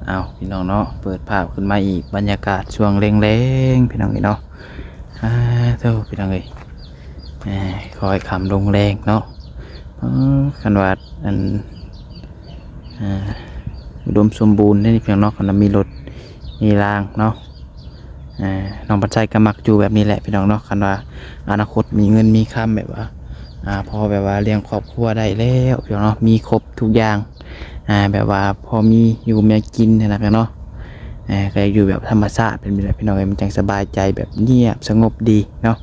เอาพี่น้องเนาะเปิดภาพขึ้นมาอีกบรรยากาศช่วงแรงๆพี่น้องเนาะเท่าพี่น้องเลยคอยคำลงแรงเนาะขันว่าอันอุดมสมบูรณ์นี่เพียงเนาะขันมีรถมีรางเนาะน้องปัจจัยก็มักอยู่แบบนี้แหละพี่น้องเนาะขันว่าอนาคตมีเงินมีคำแบบว่าพอแบบว่าเลี้ยงครอบครัวได้แล้วพี่น้องเนาะมีครบทุกอย่างแบบว่าพอมีอยู่มีกินนะพี่น้องเนาะก็อยู่แบบธรรมชาติเป็นแบบพี่น้องมันจังสบายใจแบบเงียบสงบดีเนาะ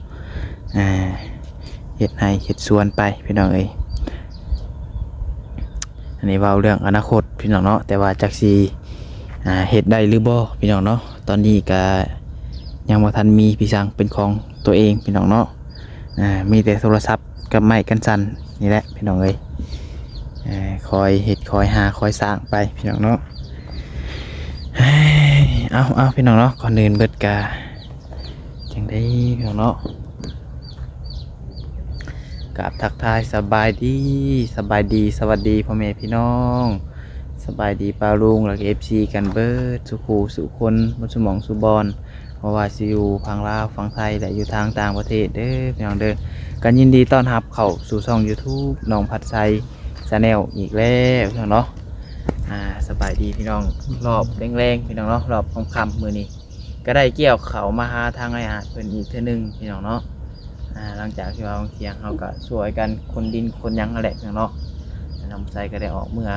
เฮ็ดให้เฮ็ดสวนไปพี่น้องเอ้ยอันนี้เว้าเรื่องอนาคตพี่น้องเนาะแต่ว่าจักสิเฮ็ดได้หรือบ่พี่น้องเนาะตอนนี้ก็ยังบ่ทันมีพี่สังเป็นของตัวเองพี่น้องเนาะมีแต่โทรศัพท์กับไม้กันสั่นนี่แหละพี่น้องเอ้ยคอยเฮ็ดคอยหาคอยสร้างไปพี่น้องเนาะเอาพี่น้องเนาะก่อนอื่นเบิดกาจังได้พี่น้องเนาะกับทักทายสบายดีสวัสดีพ่อแม่พี่น้องสบายดีป้าลุงแล้วก็ FC กันเบิดสุขูสุคนบนสมองสุบอลเพราะว่าสิอยู่พังลาวฝั่งไทยและอยู่ทางต่างประเทศเด้อพี่น้องเด้อกันยินดีต้อนรับเข้าสู่ช่อง YouTube น้องพัดไซชาแนลอีกแล้วพี่น้องเนาะสบายดีพี่น้องรอบแรงๆพี่น้องเนาะรอบค่ำๆมื้อนี้ก็ได้เกี่ยวเขามาหาทางไอ้อาจเพิ่นอีกเทื่อนึงพี่น้องเนาะหลังจากที่ว่าเที่ยงเขาก็ช่วยกันคนดินคนยังอะไรพี่น้องเนาะน้องไซก็ได้ออกเมื่อ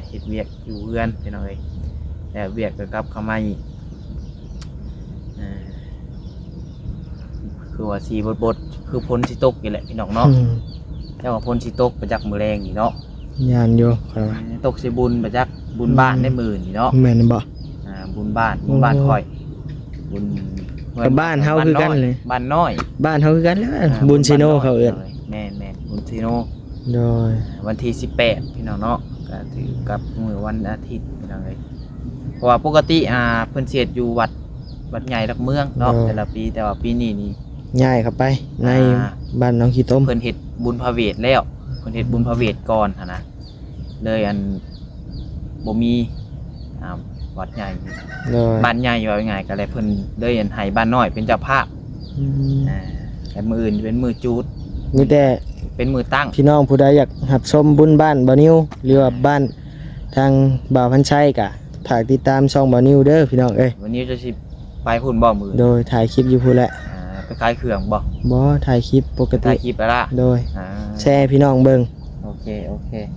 เฮ็ดเวียกอยู่เรือนพี่น้องเอ้ยแล้วเวียกก็กลับเข้ามาอีกคือว่าสีบดคือพ้นสิตกนี่แหละพี่น้องเนาะเจ้าว่าพ้นสิตกประจักมือแรงนี่เนาะยานอยู่ครับตกสิบุญประจักบุญบ้านได้หมื่นนี่เนาะแม่นบ่บุญบ้านค่อยบุญกับบ้านเฮาคือกันเลยบ้านน้อยบ้านเฮาคือกันแล้วบุญซิโนเขาเอิ้นแม่นบุญซิโนโดยวันที่18พี่น้องเนาะก็ถือกับมื้อวันอาทิตย์พี่น้องเอ้ยเพราะว่าปกติเพิ่นเสียดอยู่วัดใหญ่หลักเมืองเนาะแต่ละปีแต่ว่าปีนี้นี่ย้ายเข้าไปในบ้านน้องขี้ต้มเพิ่นเฮ็ดบุญพระเวทแล้วเพิ่นเฮ็ดบุญพระเวทก่อนนะเลยบ่มีวัดใหญ่บ้านใหญ่ว่าง่ายก็เลยเพิ่นเลยให้บ้านน้อยเป็นเจ้าภาพแต่มื้ออื่นเป็นมื้อจูดมีแต่เป็นมื้อตั้งพี่น้องผู้ใดอยากรับชมบุญบ้านบ่าวนิวหรือว่าบ้านทางบ่าวพันชัยก็ฝากติดตามช่องบ่าวนิวเด้อพี่น้องเอ้ยวันนี้จะสิไปพุ่นบ่มื้อโดยถ่ายคลิปอยู่พุ่นแหละไปขายเครื่องบ่ถ่ายคลิปปกติถ่ายคลิปแล้วล่ะโดยแชร์พี่น้องเบิ่งโอเค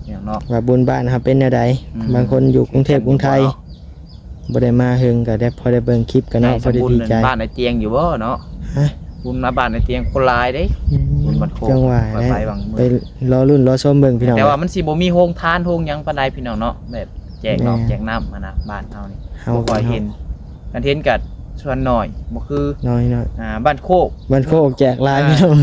อย่างเนาะว่าบุญบ้านครับเป็นแนวใดบางคนอยู่กรุงเทพกรุงไทยบ่ได้มาเฮิงก็ได้พอได้เบิ่งคลิปกันเนาะพอได้ดีใจบ้านในเตียงอยู่บ่เนาะบุญมาบ้านในเตียงคนหลายเด้บุญบัดโคจังหวะไปรอรุ่นรอชมเบิ่งพี่น้องแต่ว่ามันสิบ่มีโรงทานโรงหยังปานใดพี่น้องเนาะแบบแจกนอกแจกน้ำนะบ้านเฮานี่บ่ค่อยเห็นกันเห็นก็ส่วนน้อยบ่คือน้อยบ้านโคกแจกหลายพี่น้อง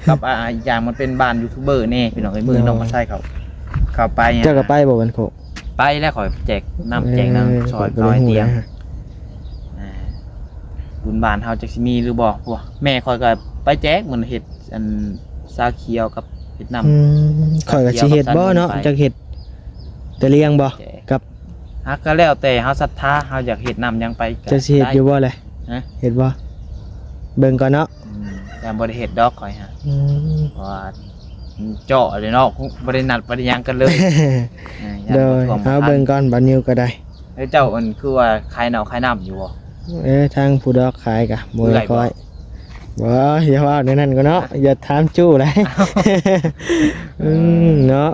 กับอย่างมันเป็นบ้านยูทูบเบอร์แน่พี่น้องเอ้ยมื้อน้องมาใช้เข้าไปเจ้าก็ไปบ่บ้านโคกไปแล้วขอแจกน้ำซอยน้อยเตียงบุญบ้านเฮาจักสิมีหรือบ่แม่ข่อยก็ไปแจกเหมือนเฮ็ดซาเขียวกับเฮ็ดน้ำข่อยก็สิเฮ็ดบ่เนาะจักเฮ็ดแต่เลี้ยงบ่กับก็แล้วแต่เฮาศรัทธาเฮาอยากเฮ็ดน้ำยังไปจะสิเฮ็ดอยู่บ่แหละเฮ็ดบ่เบิ่งก่อนเนาะแต่บ่ได้เฮ็ดดอกข่อยฮะเพราะว่าเจาะเลยเนาะบ่ได้นัดบ่ได้หยังกันเลยโดยเอาเบิ่งก่อนบ่นิวก็ได้เจ้ามันคือว่าขายน้ำอยู่บ่ทางผู้ดอกขายกะบ่ค่อยบ่อย่าว่าในนั้นก็เนาะอย่าถามจู้เลยเนาะ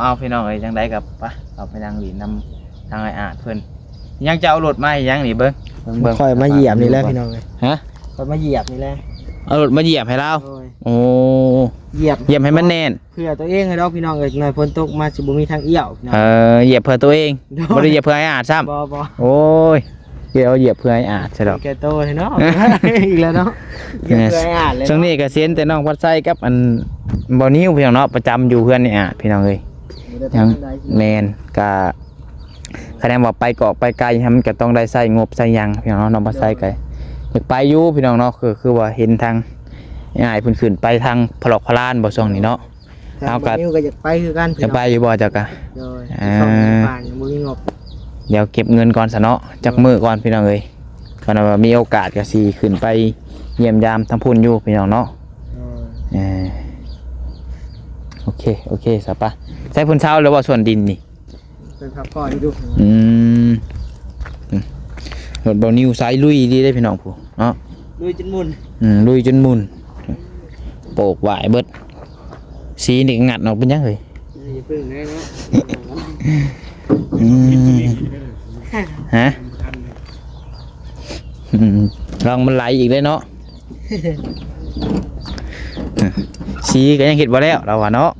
เอาพี่น้องเอ้ยจังได๋กับปะเอาไปนั่งหลินนำทางไอ้อาเพิ่นยังจะเอารถมายังนี่เบิ่งค่อยมาเหยียบนี่แหละพี่น้องเอ้ยค่อยมาเหยียบนี่แหละเอารถมาเหยียบให้เราโอ้เหยียบให้มันแน่นเพื่อตัวเองให้ดอกพี่น้องเอ้ยหน่อยฝนตกมาสิบ่มีทางเอี้ยวเหยียบเพื่อตัวเองบ่ได้เหยียบเพื่อไอ้อาซ้ำบ่โอ้ยเหยียบเพื่อไอ้อาใช่ดอกแกโตเนาะอีกแล้วเนาะเหยียบเพื่อไอ้อาเลยช่วงนี้ก็เซ็นแต่น้องพัดไส้กับบ่นิ้วพี่น้องเนาะประจำอยู่เพื่อนนี่พี่น้องเอ้ยยังแมนก็คะแนนว่าไปเกาะไปไกลมันก็ต้องได้ใส่งบใส่ยังพี่น้องน้องพัดไส้ไกลอยากไปอยู่พี่น้องเนาะคือว่าเห็นทางง่ายเพิ่นขึ้นไปทางพลอกพลานบ่ช่วงนี้เนาะเอาก็อยากไปคือกันจะไปอยู่บ่จักกะช่องป่านบ่มีงบ เดี๋ยวเก็บเงินก่อนซะเนาะจักมื้อก่อนพี่น้องเอ้ยก่อนว่ามีโอกาสก็สิขึ้นไปเยี่ยมยามทั้งพุ่นอยู่พี่น้องเนาะโอเคซะปะใช้พุ่นเช้าแล้วบ่ส่วนดินนี่ เป็นพักก่อนดู รถเบานิวสายลุยดีได้พี่น้องผู้เนาะ ลุยจนมุน ลุยจนมุนโปกหวายเบิดสีนี่งัดออกเป็นยังไง อย่าพึ่งเลยเนาะ ฮะลองมันไหลอีกเลยเนาะสีก็ยังเห็นบ่แล้วเราว่าเนาะ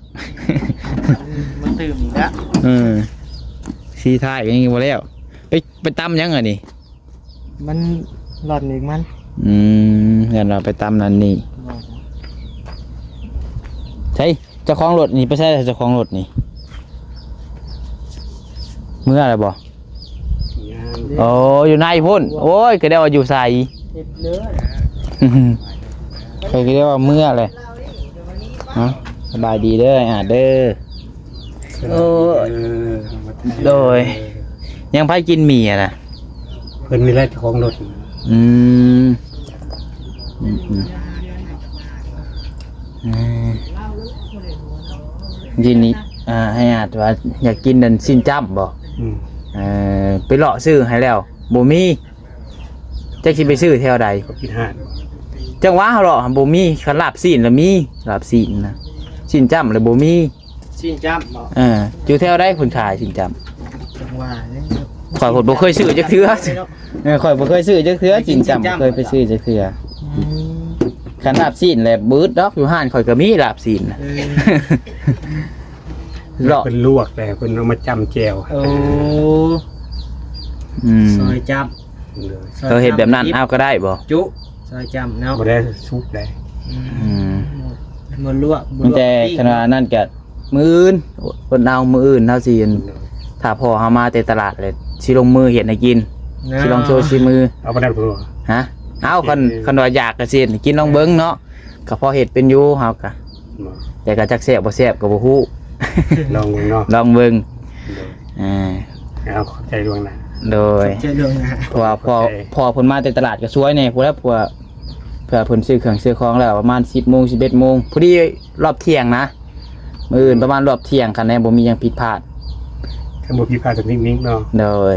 มันตื่มอีกแล้ว สีท้ายก็ยังบ่แล้วไปตำยังไงนี่ มันหลอดอีกมัน งั้นเราไปตำนั่นนี่ใช่เจ้าของรถนี่ไปใช่เจ้าของรถนี่เมื่ออะไรบ่โอ้อยู่ในพุ่นโอ้ยก็ได้ว่าอยู่ใส่ เจ็บเนื้อ เคยก็ได้ว่าเมื่อเลยฮะสบายดีเด้อเด้อโอ้โดยยังพายกินหมี่อ่ะนะ เพิ่นมีแลของรถ ยินนี้ให้อาจว่าอยากกินนั่นสิ้นจ้ำบ่ไปเลาะซื้อให้แล้วบ่มีจักสิไปซื้อแถวใด เขากินห่าน จังหวะเฮาเลาะบ่มีคันลาบซีนแล้วมีลาบซีนนะสิ้นจ้ำแล้วบ่มี ชิ้นจ้ำบอก อยู่แถวใดคนขายสิ้นจ้ำ จังหวะเนี่ย ข่อยบ่เคยซื้อจักเทื่อข่อยบ่เคยซื้อจักเทื่อสิ้นจ้ำเคยไปซื้อจักเทื่อคันลาบซีนแหละบืดดอกอยู่ห้านข่อยก็มีลาบซีนนะเลาะ เพิ่นลวกแต่เพิ่นเอามาจำแจว โอ้ซอยจ้ำ เห็นแบบนั้นเอาก็ได้บ่ จุซอยจ้ำเนาะ บ่ได้ซุปได้ มันลวก มันแต่ขนาดนั้นก็มื้ออื่นคนเอามื้ออื่นเฮาสิถ้าพอเฮามาแต่ตลาดเลยสิลงมือเฮ็ดให้กินสิลองโชว์สิมือ เอาบ่ได้เพิ่นว่า ฮะเอาคันว่าอยากก็สิกินลองเบิ่งเนาะก็พอเฮ็ดเป็นอยู่เฮาก็แต่ก็จักแซ่บบ่แซ่บก็บ่ฮู้ ลองเบิ่งเนาะ ลองเบิ่ง เอาขอบใจดวงนะ โดย เจเรื่องนะ เพราะว่าพอเพิ่นมาแต่ตลาดก็สวยแน่พุ่นแล้วเพื่อเพิ่นซื้อเครื่องซื้อของแล้วประมาณ 10:00 น 11:00 นพอดีรอบเที่ยงนะมื้ออื่นประมาณรอบเที่ยงคันแน่บ่มีหยังผิดพลาด คันบ่ผิดพลาดก็นิ่งๆเนาะ โดย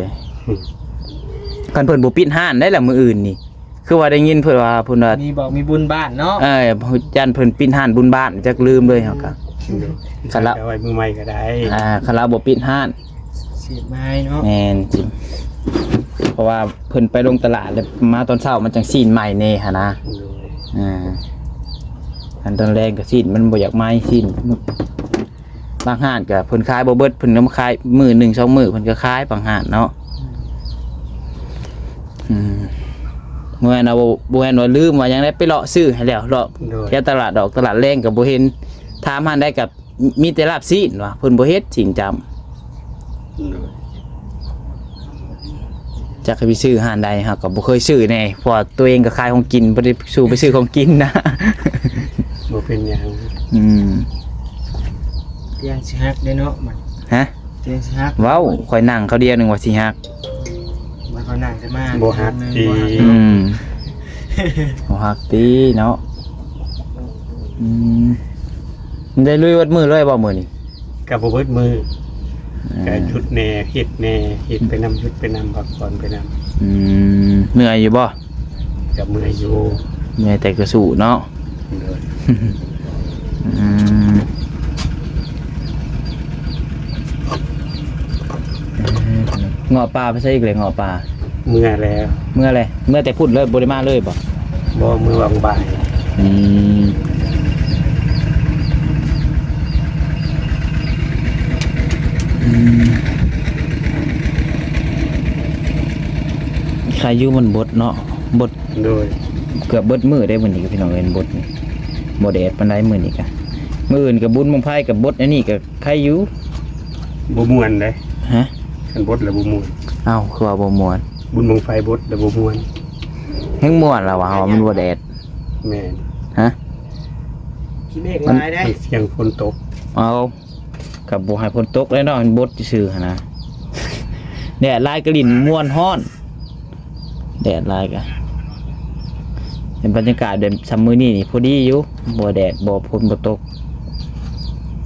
คันเพิ่นบ่ปิดห้านได้แล้วมื้ออื่นนี่คือว่าได้ยินเพิ่นว่ามีบอกมีบุญบ้านเนาะยันเพิ่นปิดห้านบุญบ้านจักลืมเลยเฮาก็คันละ เอาไว้มือใหม่ก็ได้ คันละบ่ปิดห้าน เสียบไม้เนาะ แม่นจิเพราะว่าเพิ่นไปลงตลาดแล้วมาตอนเช้ามันจังซีนใหม่แน่หั่นนะอันตอนแรกก็ซีนมันบ่อยากไม้ซีนบางห้านก็เพิ่นขายบ่เบิดเพิ่นก็มาขายมื้อ1 2มื้อเพิ่นก็ขายบางห้านเนาะเมื่อน่ะบ่แม่นว่าลืมว่าหยังได้ไปเลาะซื้อให้แล้วเลาะแค่ตลาดดอกตลาดแรงก็บ่เห็นถามหาได้กับมีแต่ลาบซีนว่าเพิ่นบ่เฮ็ดจริงจำจักให้ไปซื้อหานใดฮะก็บ่เคยซื้อแน่เพราะตัวเองก็ขายของกินบ่ได้สู้ไปซื้อของกินนะ บ่เป็นหยัง เตียงสิฮักได้เนาะมัน ฮะ เตียงสิฮัก เว้าข่อยนั่งเขาเดียวนึงว่าสิฮัก มันเขานั่งจะมา บ่ฮักดี บ่ฮักติเนาะได้ลุยวัดมือเลยบ่มื้อนี้ ก็บ่เบิดมือก็ชุดแน่เฮ็ดแน่เฮ็ดไปนำชุดไปนำพักผ่อนไปนำ เหนื่อยอยู่บ่ กับมืออยู่ เหนื่อยแต่ก็สู้เนาะ เงาะปลาไปใช่อีกเลยเงาะปลา เมื่อแล้ว เมื่อไรเมื่อแต่พูดเลยบริมาเลยบ่ บ่มือวางบ่าย ใครอยู่มันบดเนาะบด โดย เกือบเบิดมือได้มื้อนี้ก็พี่น้องเอ็นบดนี่บ่แดดปานใดมื้อนี้ก็มื้ออื่นก็บุญบังไผก็บดอันนี้ก็ใครอยู่ บ่ม่วนเด้ ฮะ คันบดแล้วบ่ม่วน เอ้าคือว่าบ่ม่วน บุญบังไฟบดแล้วบ่ม่วน แฮงม่วนล่ะว่ามันบ่แดด แม่น ฮะ ขี้เมฆลายได้ มันเสียงฝนตก เอากับบ่ให้ฝนตกเลยเนาะมันบดซื่อๆหั่นนะ แดดลายกระลิ่นม่วนฮ้อนแดดลายกะเป็นบรรยากาศเดินซัมมือนี่พอดีอยู่บ่แดดบ่ฝนบ่ตก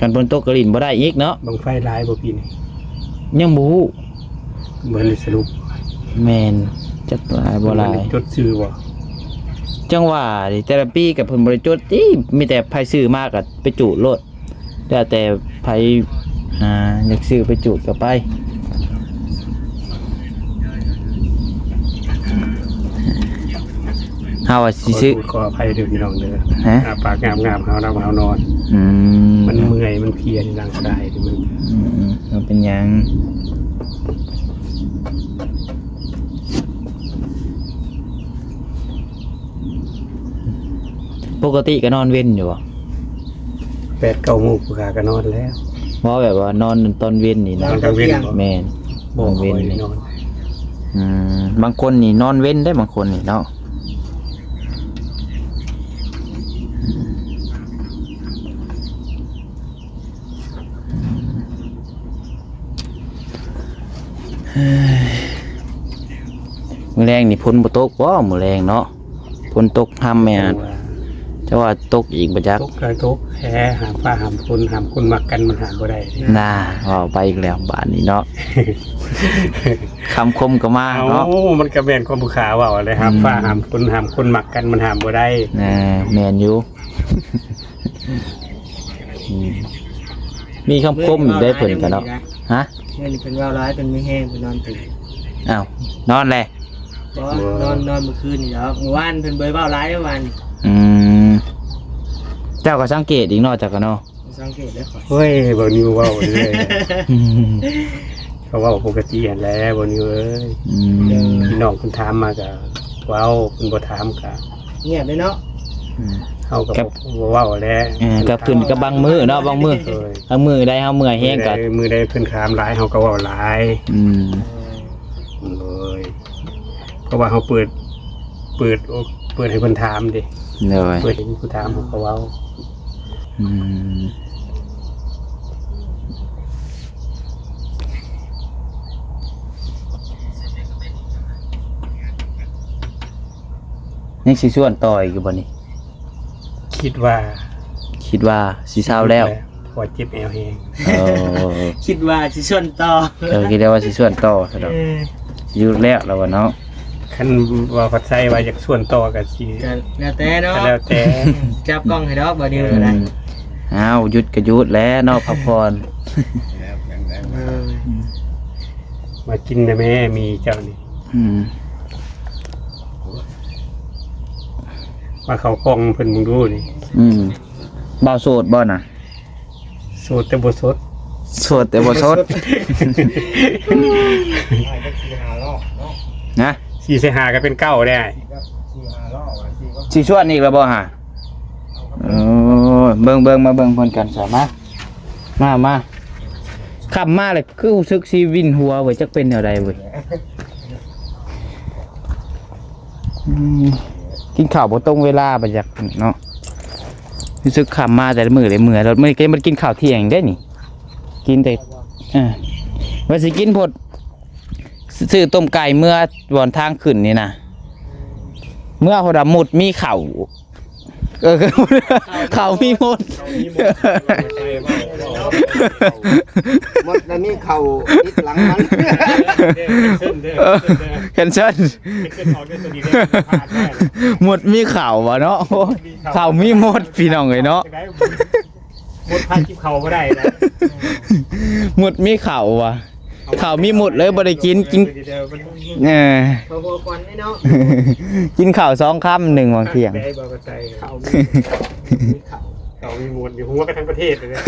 กันฝนตกกระลิ่นบ่ได้อีกเนาะ บังไฟหลายบ่ปีนี้ ยังบ่ฮู้ เหมือนสรุป แม่นจักหลายบ่หลาย จดชื่อบ่ จังว่าดิแต่ละปีกับเพิ่นบ่ได้จดติมีแต่ไผซื้อมาก็ไปจูดโลดแต่ไผอยากซื้อไปจูดก็ไปเฮาว่าสิซื้อ ขออภัยเด้อพี่น้องเด้อ ฮะ ปากงามๆเฮาเฮานอน มันเมื่อยมันเพลียในร่างกายมัน มันเป็นหยังปกติก็นอนเว้นอยู่บ่ 8-9 โมงผู้ขาก็นอนแล้ว ว่าแบบว่านอนตอนเว้นนี่ น นะ อนกลางเว้นบ่ แม่น บ่ค่อยได้นอน บางคนนี่นอนเว้นได้บางคนนี่เนาะมื้อแรงนี่พ้นบ่ตกบ่มื้อแรงเนาะพ้นตกห้ำแม่นแต่ว่าตกอีกบ่จัก ตกกระทบแพ้หามฟ้าหามคนมักกันมันหามบ่ได้ น่าว่าไปอีกแล้วบ้านนี้เนาะ คำคมก็มา เอา เนาะ มันก็แม่นความผู้ขาเว้าเลยหามฟ้าหามคนมักกันมันหามบ่ได้ แม่นอยู่ มีคำคมอยู่ได้ผลกันเนาะฮะ เงินเป็นว่าร้ายเป็นไม่แห้งเป็นนอนตื่น อ้าวนอนแหละ บ่นอนเมื่อคืนนี่ดอกเมื่อวานเพิ่นเบยเว้าร้ายเมื่อวาน เจ้าก็สังเกตอีกเนาะจากกันเนาะ สังเกตได้ขอ เฮ้ยบ่นิวเว้าเลยเขาเว้าปกติหั่นแหละบ่นิวเอ้ยพี่น้องเพิ่นถามมาก็เว้าเพิ่นบ่ถามก็ เงียบเลยเนาะ เฮาก็บ่เว้าแหล้ว กับขึ้นกับบางมือเนาะบางมือบางมือได้เฮาเมื่อยแห้งกั มือใดเพิ่นถามหลายเฮาก็เว้าหลายเลยเพราะว่าเฮาเปิดให้เพิ่นถามดิ เลย เปิดให้ผู้ถามเฮาก็เว้า ยังสิส่วนต่ออีกอยู่บ่นี่ คิดว่า คิดว่าสิเศร้าแล้ว พอเจ็บแอวแฮง คิดว่าสิชวนต่อ คิดได้ว่าสิส่วนต่อซะดอกอยู่แล้วแล้วว่าเนาะ คันว่าพัดไส้ว่าอยากส่วนต่อก็สิ ก็แล้วแต่เนาะ ก็แล้วแต่ จับกล้องให้ดอกบ่ดีเลยนะ อ้าวหยุดก็หยุดแล้วเนาะพักผ่อน มากินนะแม่มีเจ้านี่มาเข้ากล้องเพิ่นมึงดูนี่ บ่าวโสดบ่น่ะ โสดแต่บ่สด โสดแต่บ่สดนะ 4ใส่5ก็เป็น9ได้ สิชวนอีกแล้วบ่ฮะเบิ่งมาเบิ่งเพิ่นกันซะมาขับมาเลยคือรู้สึกสิวินหัวเว้ยจักเป็นแนวใดเว้ยกินข้าวบ่ตรงเวลาบ่จักเนาะรู้สึกขับมาแต่ละมื้อเลยเมื่อยแล้วมื้อนี้มันกินข้าวเที่ยงได้นี่กินแต่ว่าสิกินพดซื้อต้มไก่เมื่อวันทางขึ้นนี่นะเมื่อพอดหมุดมีเข่าเข่ามีหมด หมดแล้วมีเข่าติดหลังมัน แคนเซิลหมดมีเข่าวะเนาะเข่ามีหมดพี่น้องเลยเนาะ หมดพากินเขาบ่ได้นะ หมดมีเข่าวะเข่ามีหมดเลยบ่ได้กินพอควันเนาะกินข้าว2 ค่ำ 1 วันเที่ยง เขามีหมดอยู่หัวกันทั้งประเทศเลยนะ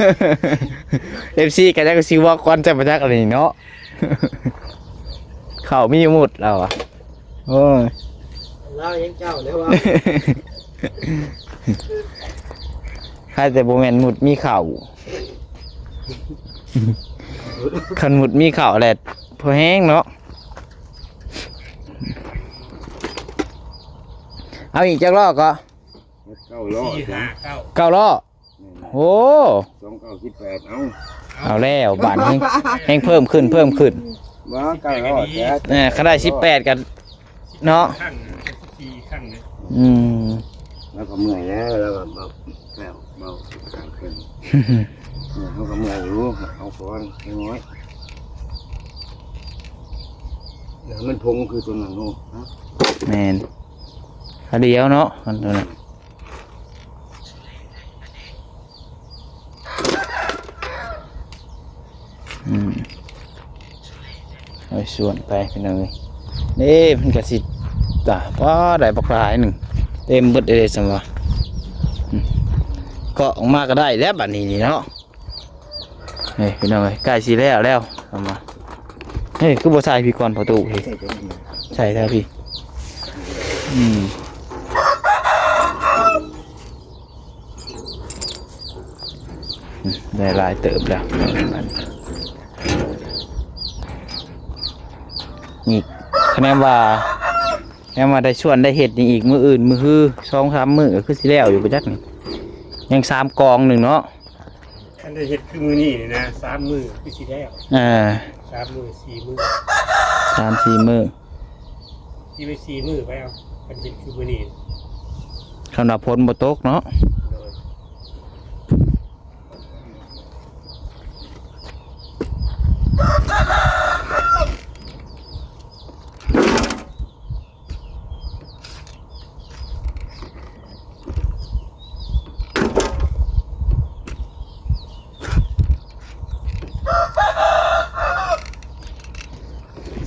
FC ก็จะสิว่าควันจะมาจากอะไรเนาะข้าวมีหมดแล้วอ่ะโอ้ย เรายังเจ้าแล้วว่า ใครแต่โบแมนหมุดมีเข่าคันหมุดมีเข่าแหละพอแห้งเนาะเอาอีกจักรอบก็ 4 5 9 9 รอบโอ้ 29 18เอา เอาแล้วบาทแห้งเพิ่มขึ้น บ่ก็รอดแต่ เขาได้18กันเนาะ ข้างทีข้างเลย อืม แล้วก็เมื่อยแล้วแล้วก็เบาแล้วเบาข้างขึ้นเขาก็เมื่อยอยู่เอาก่อนน้อยเดี๋ยวมันพงคือตัวนั้นโน่ฮะ แม่นเขาเดียวเนาะมันตัวนั้นเอาส่วนไปพี่น้องเลยนี่มันก็สิจ้ะว้าได้บักหลายหนึ่งเต็มเบิดเลยสมว่าก็ออกมาก็ได้แล้วบัดนี้นี่เนาะนี่พี่น้องเลยใกล้สิแล้วสมว่าเฮ้ยคือบ่ใส่พี่ก่อนประตูเฮ้ยใช่แท้พี่ได้หลายเติบแล้วนี่คะแนนว่าได้ชวนได้เห็ดนี่อีกมืออื่นมือฮือ2-3 มื้อก็คือสิแล้วอยู่ประจักนี่ยัง3 กองหนึ่งเนาะ ท่านได้เห็ดคือมือนี่นะ3 มือคือสิแล้ว 3 มือ4 มือ 3-4 มื้อ ที่ไป4 มือไปเอาเป็นเห็ดคือมือนี่ สำหรับผลบ่ตกเนาะ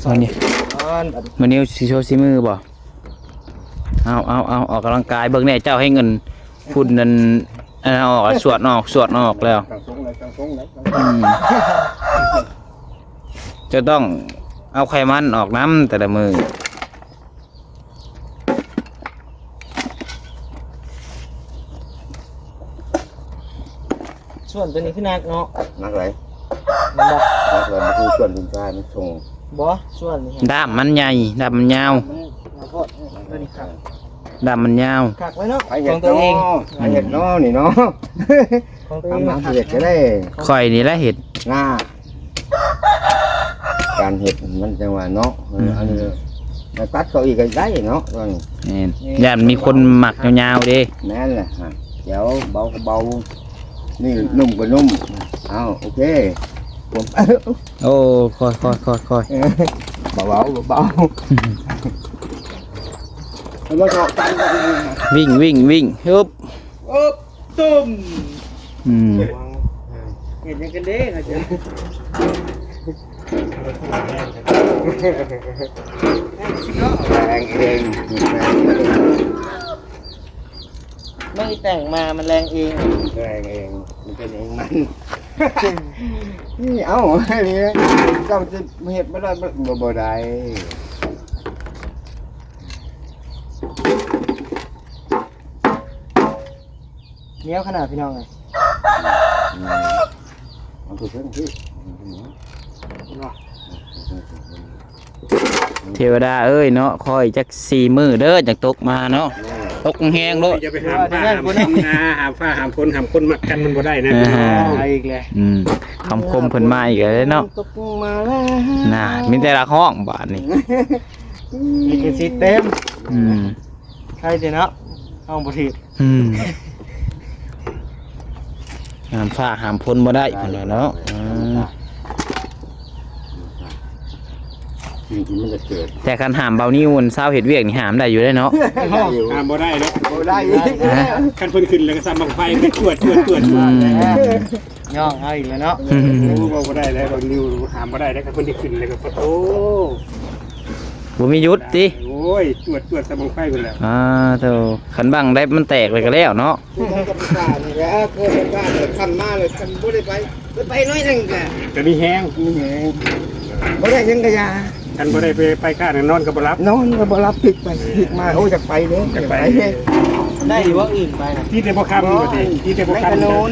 วันนี้วันนี้สิโชว์ซิมือบ่เอาออกกำลังกายเบิ่งแน่เจ้าให้เงินพุ่นนั่นออกสวดออกแล้ว จังสงเลยจะต้องเอาไขมันออกน้ำแต่ละมือ ส่วนตัวนี้คือนักเนาะ นักไหล มันบ่ นักไหลมันคือส่วนดินทรายมันส่ง บ่ส่วนนี้ ด้ามมันใหญ่ด้ามมันยาว มาโทษตัวนี้ครับ ด้ามมันยาว คักไว้เนาะ ไอ ข เห็ อ ด งตัวเอง ไอเห็ดน้อนี่เนาะ ของตัวเอง ทำ มัน น้ำ คัก เห็ดก็ได้ ข่อยนี่แหละเห็ด หน้าการเห็ดมันจังหวะเนาะอันนี้มาตัดเขาอีกก็ได้เนาะตอนนี้ นี่ย่านมีคนหมักยาวๆเด้ แม่นแหละฮะเดี๋ยวเบาก็เบานี่นุ่มก็นุ่มเอาโอเคผม โอ้ค่อย เบาเบาเบาแล้วก็ตันก็ดี วิ่งฮึบ โอ๊บตุ้ม อืม เห็นยังกันเด้นะจ๊ะ แรงเอง ไม่แต่งมามันแรงเอง แรงเองมันเป็นเองมันนี่เอ้าไอ้นี่เจ้าจะเห็ดไม่ได้บ่ได้ เหนียวขนาดพี่น้องเลย มันคือเรื่องที่ เทวดาเอ้ยเนาะคอยจัก4 มื้อเด้อจักตกมาเนาะตกแห้งโลด จะไปหามฟ้าหามฝนนะหามฟ้าหามฝนหามคนมักกันมันบ่ได้นะ ไปอีกแล้ว คำคมเพิ่นมาอีกแล้วเนาะ ตกมาแล้ว น่ะมีแต่ละห้องบาดนี่ มีกระซิเต็ม อืม ใครจะเนาะห้องบุตร ห้ามฟ้าห้ามพ้นบ่ได้เพิ่นว่าเนาะ จริงๆมันจะเกิด แต่คันห้ามเบานิ้วมันเศร้าเฮ็ดเวียกนี่ห้ามได้อยู่ได้เนาะ หามบ่ได้เนาะ บ่ได้ คันเพิ่นขึ้นแล้วก็ซ้ำบังไฟไปตรวจ ย่องเอาอีกแล้วเนาะ บ่ได้แล้วบ่นิ้วหามบ่ได้แล้วคันเพิ่นได้ขึ้นแล้วก็โอ้ บ่มีหยุดติ โอ้ยตรวจซ้ำบังไฟเพิ่นแล้ว เท่าขันบังได้มันแตกเลยก็แล้วเนาะ กับกานี่แหละเคยกาเลยทำมาเลยทำบ่ได้ไปน้อยนึงกะ ก็มีแฮง นี่ไงบ่ได้ยังกะยา คันบ่ได้ไปข้างนอนก็บ่รับ นอนก็บ่รับผิดไปผิดมาโอ้จากไปเด้ จักไป ได้อยู่ว่าอื่นไปนะ ที่แต่บ่ค้ำบ่ติที่แต่บ่ ไม่ ค้ำ ถนน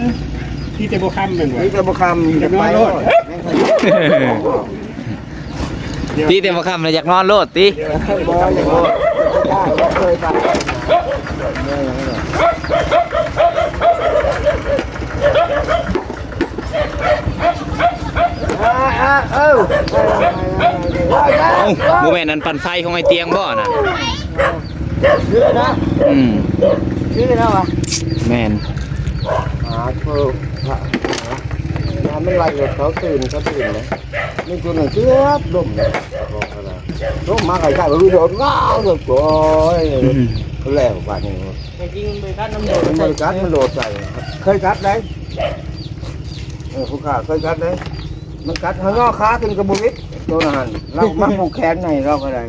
ที่แต่บ่ค้ำแม่นบ่ นี่ก็บ่คำจะไป ตีเต็มคำเลยอยากนอนโลดตี บ่อย่างบ่ได้เคยไป เอ้า โมเมนต์อันปั่นไฟของไอเตียงบ่น่ะ ชื่อนะ ชื่อนะวะ แม่น คือน้ำไม่ไหลเลยเขาตื่นเลยนี่ตัวหนึ่งเกือบล้มเลยล้มมาไก่ชาลุยโดนง้าวเลยโอ้ยแล้วบ้านนี้ จริงไปคัดน้ำโด มันไม่กัดมันโดดใส่เคยกัดได้ผู้ข้าเคยกัดได้มันกัดข้างนอกขาขึ้นกระบุกตัวนั้นเรามาผูกแขนในเราก็ได้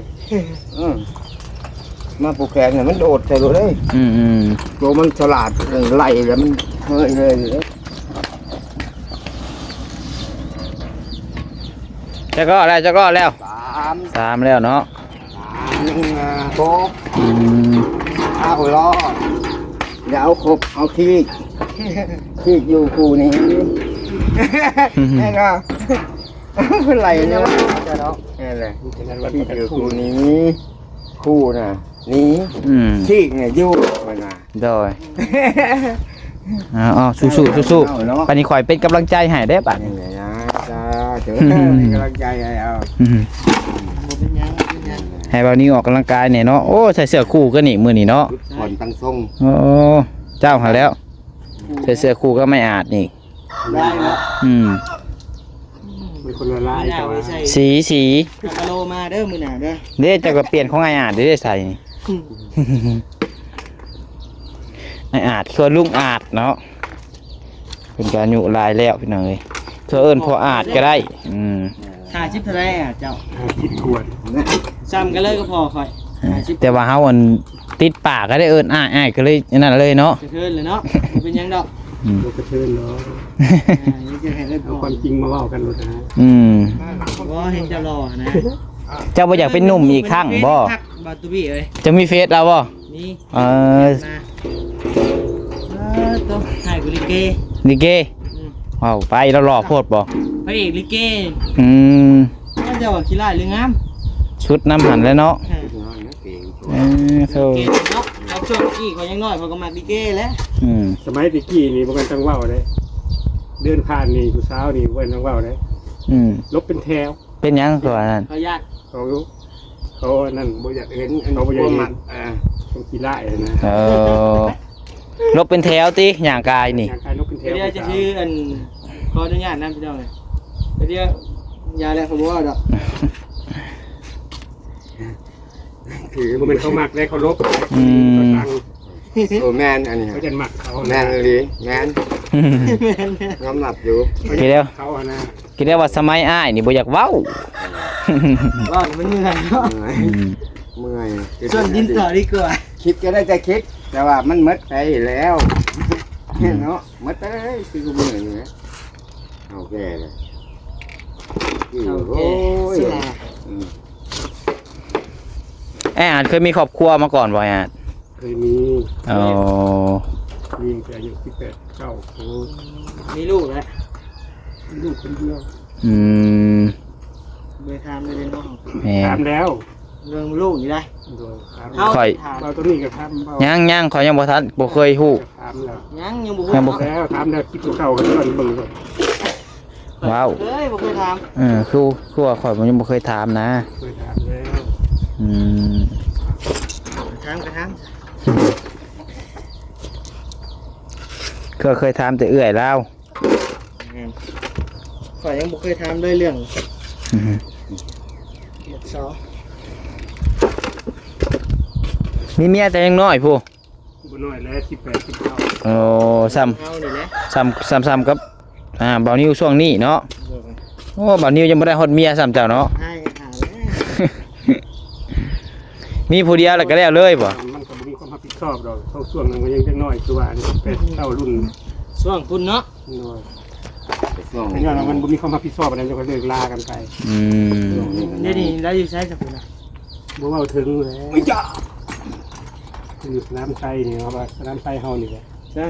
มาผูกแขนเนี่ยมันโดดใส่เลย ตัวมันฉลาดไหลแล้วมันเฮ้ยเลย จะก็แล้ว สาม 3แล้วเนาะ โป๊กเอาล้ออย่าเอาครบเอาขี้อยู่คู่นี้นี่ก็เป็นไรเนี่ยจะเนาะนี่แหละขี้อยู่คู่นี้คู่น่ะนี้ขี้เนี่ยอยู่มันน่ะ โดยสู้ๆปานนี้ข่อยเป็นกำลังใจให้ได้อบัด นี่แหละนะจ้าเถอะกำลังใจให้เอา ให้บ่าวนี้ออกกำลังกายเนี่ยเนาะโอ้ใส่เสื้อคู่ก็นี่มื้อนี้เนาะ ผ่อนตั้งทรง โอ้เจ้าหาแล้วใส่เสื้อคู่ก็ไม่อาจนี่ ได้แล้ว เป็นคนละลายแต่ว่า สี กะโลมาเด้อมื้อหน้าเด้อ เด้เจ้าก็เปลี่ยนของไออาจได้ใส่นี่ ไออาจส่วนลุงอาจเนาะเป็นการอยู่ลายแล้วพี่น้องเอ้ยเธอเอิ้นพออาจก็ได้50เท่าไหร่เจ้า คิดขวด ซ้ำกันเลยก็พอค่อย50 แต่ว่าเฮาอันติดปากก็ได้เอิ้นอ้ายก็เลยนั่นเลยเนาะ จะเทินเลยเนาะเป็นยังดอก เราก็เชิญเนาะ นี่จะให้ได้พ เอา อ ความจริงมาเล่ากันหมดนะ บ่เห็นเจ้ารอนะ เจ้าบ่อยากเป็นหนุ่มอีกครั้งบ่ บาตูบี้เอ้ย จะมีเฟซเราบ่ นี่ ต้อง ให้กูลิเก ลิเกว้าวไปแล้วรอโพดบ่ พระเอกลิเก ว่าเจ้าว่าขี้ร้ายหรืองาม ชุดน้ำหันแล้วเนาะโธ่ เกเนาะเอาช่วงกี้ก็ยังน้อยพอก็มักลิเกแล้ว สมัยตะกี้นี่บ่แม่นจังเว้าเลยเดินผ่านนี่ผู้สาวนี่บ่แม่นจังเว้าเลยลบเป็นแถว เป็นหยังตัวนั้น เขาญาติ เขานั่นบ่อยากเห็นเขาบ่อยากเห็นต้องขี้ร้ายนะ ลบเป็นแถวติอย่างกายนี่ อยากให้ลบเป็นแถว เดี๋ยวจะชื่ออันขออนุญาตนำพี่น้องเลยเดี๋ยวยาแล้วผมว่าดอก คือบ่แม่นเขามักได้เขาลบ โอ้แมนอันนี้ เขาจะมักเขา แมนเลยแมนน้ำหนักอยู่ คิดแล้ว เขานะ คิดแล้วว่าสมัยอ้ายนี่บ่อยากเว้า ว่ามันเหนื่อยเนาะ เมื่อย ส่วนดินต่อดีกว่า คิดก็ได้แต่คิดแต่ว่ามันมดไปแล้วเนาะมดไปเลยคือกูเมื่อยอยู่นะเอาแก่เลยโอ้ย ไอ้อาจเคยมีครอบครัวมาก่อนบ่ไอ้อาจ เคยมี อ๋อ มีแต่อายุ18 9โอ้ มีลูกแล้ว ลูกคนเดียว เบยทามเลยน้อง แม่ ถามแล้ว เรื่องลูกอยู่ได้ โดยถาม ค่อย เราตัวนี้ก็ถามเบา ยังขอยยังบ่ทันบ่เคยฮู้ ถามแล้ว ยังบ่ ยังบ่ แล้วถามแล้วคิดตัวเก่ากันก่อนเบิ่งก่อน ว้าว เอ้ยบ่เคยถาม คือว่าข่อยมันยังบ่เคยถามนะ เคยถามแล้ว ถามก็ถาม เคยถามแต่เอื้อยแล้ว ข่อยยังบ่เคยถามด้วยเรื่องสอ มีเมียแต่ยังน้อยผู้ บ่น้อยแล้ว18 19 โอ้ซ้ เฮานี่แหละ ำซ้ำกับบ่าวนิวช่วงนี้เนาะโอ้บ่าวนิวยังบ่ได้ฮอดเมียซ้ำเจ้าเนาะ ให้ถามแล้ว มีผู้เดียวแล้วก็แล้วเลยบ่ มันก็บ่มีความรับผิดชอบดอกเขาช่วงนั้นก็ยังจังน้อยคือว่าเป็นเต้ารุ่น ช่วงคุณเนาะ น้อยแต่ย้อนว่ามันบ่มีความรับผิดชอบอันนั้นจะก็เลิกลากันไป เดี๋ยวนี้เราอยู่ใช้จักคุณน่ะ บ่เว้าถึงแล้วไม่จ้าอยู่สนามไซนี่ครับว่าสนามไซเฮานี่แหละ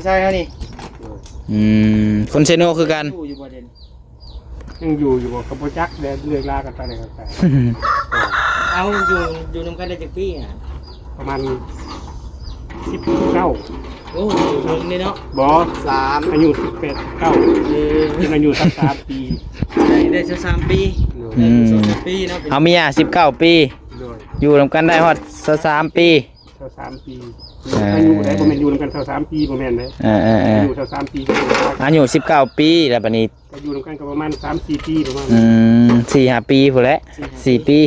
ใช่เฮานี่ คนเซโนคือกัน อยู่อยู่บ่เด่น ยังอยู่บ่กับบ่จักแล้วเลิกลากันไปเลยครับแต่ เอาอยู่นำกันได้จักปีอ่ะ ประมาณ19 โอ้อยู่เพิ่งนี่เนาะ บ่ 3 อายุ18 9เป็นอายุสัก3ปี ได้ ได้13ปีได้13ปีเนาะ เอาเมีย19 ปี โดย อยู่นำกันได้ฮอด23 ปี เท่า3 ปีอายุได้บ่แม่นอยู่นำกันเท่า3 ปีบ่แม่นเด้ อยู่เท่า3 ปี อายุ19 ปีแล้วบัดนี้ ก็อยู่นำกันก็ประมาณ3-4 ปีประมาณ 4-5 ปีพุ่นแหละ4 ปี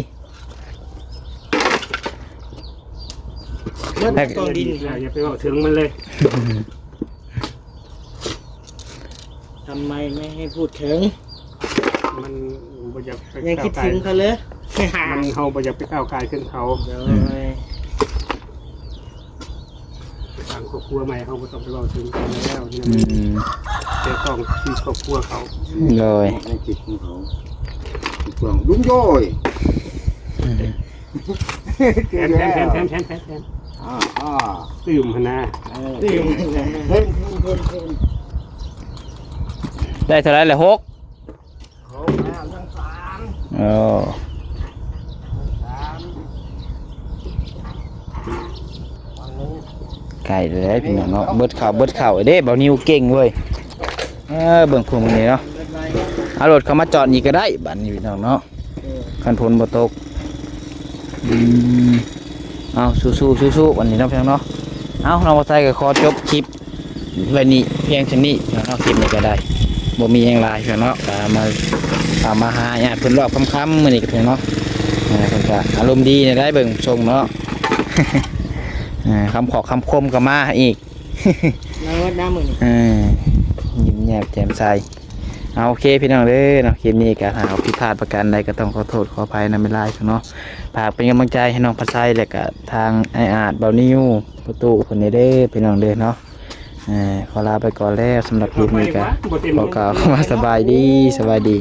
เมื่อตอนดิน อย่าไปบอกถึงมันเลย ทำไมไม่ให้พูดถึง มันบ่อยากไป ยัง ก้า คิ ว ด ไกล ถึงเขาเลยไม่หา มันเฮาบ่อยากไปก้าวไกลขึ้นเขา เดี๋ยว ทางครอบครัวใหม่เฮาบ่ต้องไปบอกถึงกันแล้วนี่แต่ต้องที่ครอบครัวเขา เลย ในจิตของเขาจิตของดุ้งโย้ย แทนตื่มหั่นนะ เห็น ได้เท่าไหร่ละ6 เขาแล้วยัง3 โอ้ไก่เลยพี่น้องเนาะเบิดข่าวเด้เบานิวเก่งเว้ยเบิ่งพวกนี้เนาะเอารถเข้ามาจอดนี่ก็ได้บัดนี้พี่น้องเนาะคันฝนบ่ตกเอาสู้วันนี้เนาะพี่น้องเนาะเอาน้องบ่ใส่ก็ขอจบคลิปไว้นี้เพียงเท่านี้เนาะคลิปนี้ก็ได้บ่มีหยังหลายพี่น้องเนาะก็มาหาญาติเพิ่นรอบค่ำๆมื้อนี้ก็พี่น้องเนาะเพิ่นก็อารมณ์ดีได้เบิ่งชมเนาะ คำขอคำคมก็มาอีก น้ำวัดน้ำมือนี่ ยิ้มแย้มแจ่มใสเอาโอเคพี่น้องเด้อเนาะคลิปนี้ก็หากผิดพลาดประการใดก็ต้องขอโทษขออภัยนำเวลาเนาะฝากเป็นกำลังใจให้น้องพัชไซและก็ทางไออาดเบานิวประตูคนนี้เด้อพี่น้องเด้อเนาะขอลาไปก่อนแล้วสำหรับคลิปนี้ก็ขอกล่าวว่าสบายดี